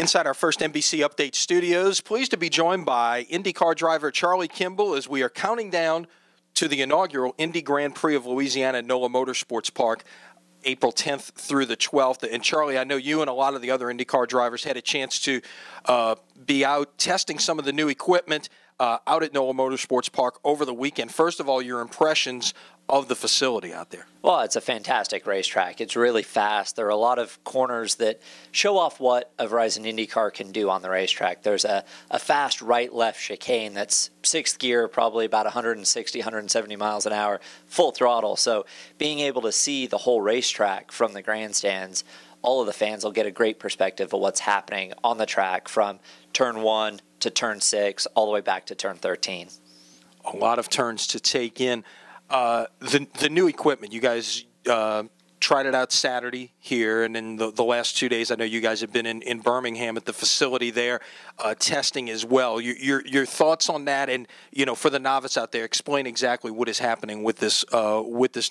Inside our first NBC Update studios, pleased to be joined by IndyCar driver Charlie Kimball as we are counting down to the inaugural Indy Grand Prix of Louisiana at NOLA Motorsports Park, April 10th through the 12th. And Charlie, I know you and a lot of the other IndyCar drivers had a chance to be out testing some of the new equipment out at NOLA Motorsports Park over the weekend. First of all, your impressions of the facility out there. Well, it's a fantastic racetrack. It's really fast. There are a lot of corners that show off what a Verizon IndyCar can do on the racetrack. There's a fast right-left chicane that's sixth gear, probably about 160, 170 miles an hour, full throttle. So being able to see the whole racetrack from the grandstands, all of the fans will get a great perspective of what's happening on the track from turn 1 to turn 6 all the way back to turn 13. A lot of turns to take in. The new equipment, you guys tried it out Saturday here, and in the last 2 days, I know you guys have been in Birmingham at the facility there testing as well. Your thoughts on that, and for the novice out there, explain exactly what is happening with this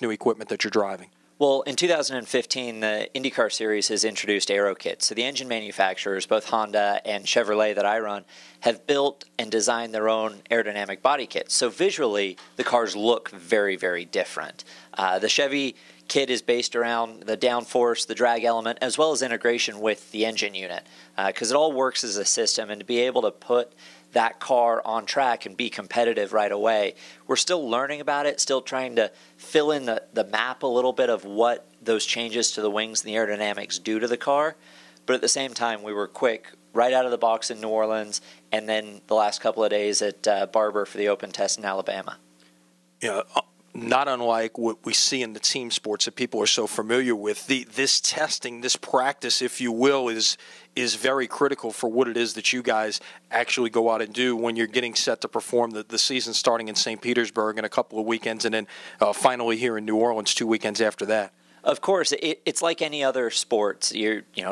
new equipment that you're driving. Well, in 2015, the IndyCar Series has introduced aero kits. So the engine manufacturers, both Honda and Chevrolet that I run, have built and designed their own aerodynamic body kits. So visually, the cars look very, very different. The Chevy kit is based around the downforce, the drag element, as well as integration with the engine unit, because it all works as a system. And to be able to put that car on track and be competitive right away, we're still learning about it, still trying to fill in the map a little bit of what those changes to the wings and the aerodynamics do to the car. But at the same time, we were quick right out of the box in New Orleans, and then the last couple of days at Barber for the open test in Alabama. Yeah, not unlike what we see in the team sports that people are so familiar with. This testing, this practice, if you will, is very critical for what it is that you guys actually go out and do when you're getting set to perform the season starting in St. Petersburg in a couple of weekends, and then finally here in New Orleans 2 weekends after that. Of course, it's like any other sports.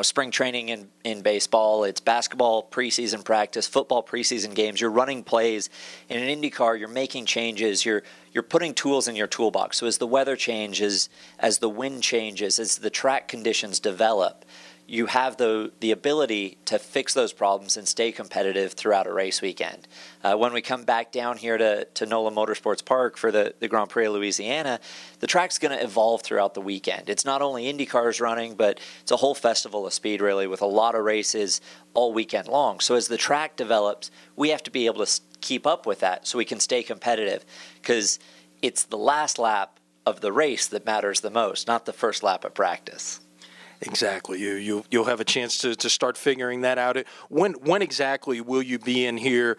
Spring training in baseball, it's basketball preseason practice, football preseason games. You're running plays. In an IndyCar, you're making changes. You're putting tools in your toolbox. So as the weather changes, as the wind changes, as the track conditions develop, you have the ability to fix those problems and stay competitive throughout a race weekend. When we come back down here to NOLA Motorsports Park for the Grand Prix of Louisiana, the track's going to evolve throughout the weekend. It's not only Indy cars running, but it's a whole festival of speed, really, with a lot of races all weekend long. So as the track develops, we have to be able to keep up with that so we can stay competitive, because it's the last lap of the race that matters the most, not the first lap of practice. Exactly. You'll have a chance to start figuring that out. When exactly will you be in here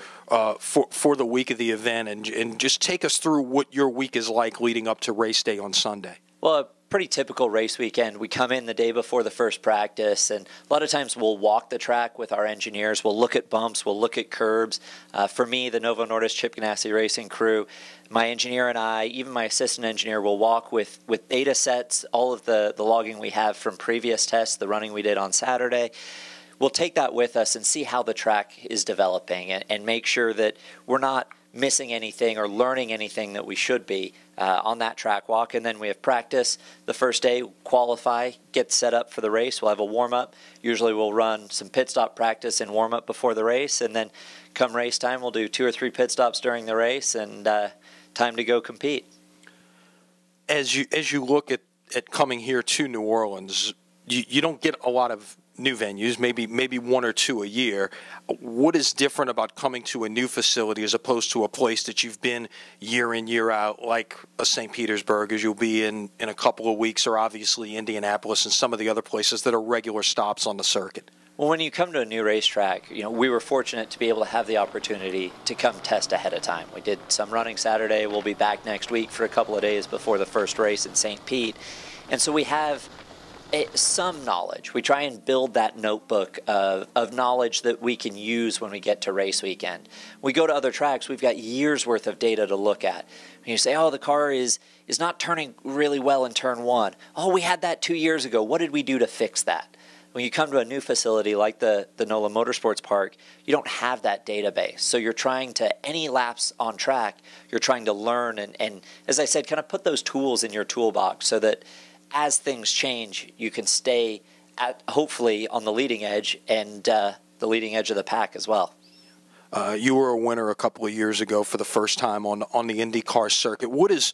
for the week of the event, and just take us through what your week is like leading up to race day on Sunday? Well, a pretty typical race weekend. We come in the day before the first practice, and a lot of times we'll walk the track with our engineers. We'll look at bumps. We'll look at curbs. For me, the Novo Nordisk Chip Ganassi Racing crew, my engineer and I, even my assistant engineer, will walk with data sets, all of the logging we have from previous tests, the running we did on Saturday. We'll take that with us and see how the track is developing, and make sure that we're not missing anything or learning anything that we should be on that track walk. And then we have practice the first day, qualify, get set up for the race. We'll have a warm-up. Usually we'll run some pit stop practice and warm-up before the race, and then come race time, we'll do 2 or 3 pit stops during the race, and time to go compete. As you look at coming here to New Orleans, you don't get a lot of new venues, maybe 1 or 2 a year. What is different about coming to a new facility as opposed to a place that you've been year in, year out, like a St. Petersburg, as you'll be in a couple of weeks, or obviously Indianapolis and some of the other places that are regular stops on the circuit? Well, when you come to a new racetrack, we were fortunate to be able to have the opportunity to come test ahead of time. We did some running Saturday. We'll be back next week for a couple of days before the first race in St. Pete. And so we have some knowledge. We try and build that notebook of knowledge that we can use when we get to race weekend. We go to other tracks, we've got years worth of data to look at. When you say, oh, the car is not turning really well in turn 1. Oh, we had that 2 years ago. What did we do to fix that? When you come to a new facility like the NOLA Motorsports Park, you don't have that database. So you're trying to, any laps on track, you're trying to learn and as I said, kind of put those tools in your toolbox so that as things change, you can stay hopefully on the leading edge and the leading edge of the pack as well. You were a winner a couple of years ago for the first time on the IndyCar circuit. What is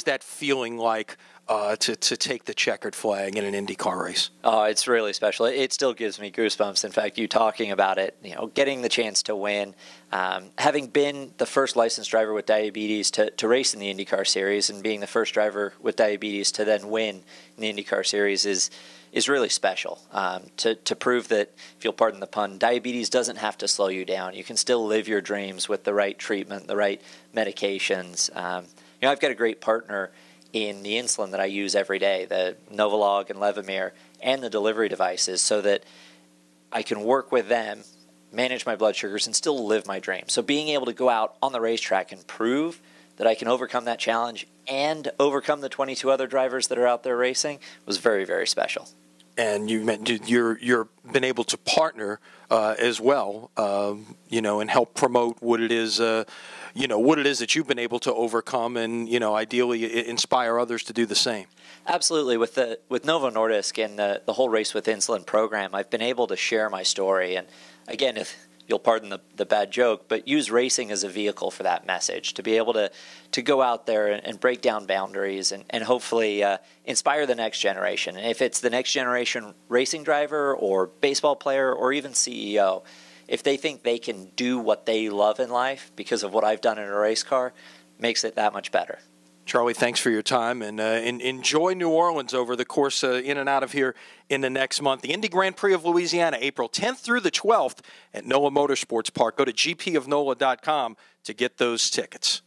that feeling like to take the checkered flag in an IndyCar race? Oh, it's really special. It still gives me goosebumps. In fact, you talking about it, getting the chance to win, having been the first licensed driver with diabetes to race in the IndyCar Series, and being the first driver with diabetes to then win in the IndyCar Series is really special. To prove that, if you'll pardon the pun, diabetes doesn't have to slow you down. You can still live your dreams with the right treatment, the right medications. I've got a great partner in the insulin that I use every day, the Novolog and Levemir, and the delivery devices, so that I can work with them, manage my blood sugars, and still live my dream. So being able to go out on the racetrack and prove that I can overcome that challenge and overcome the 22 other drivers that are out there racing was very, very special. And you're been able to partner as well, and help promote what it is, what it is that you've been able to overcome, and ideally inspire others to do the same. Absolutely, with Novo Nordisk and the whole Race with Insulin program, I've been able to share my story. And again, if you'll pardon the bad joke, but use racing as a vehicle for that message, to be able to go out there and break down boundaries and hopefully inspire the next generation. And if it's the next generation racing driver or baseball player or even CEO, if they think they can do what they love in life because of what I've done in a race car, makes it that much better. Charlie, thanks for your time, and enjoy New Orleans over the course in and out of here in the next month. The Indy Grand Prix of Louisiana, April 10th through the 12th at NOLA Motorsports Park. Go to gpofnola.com to get those tickets.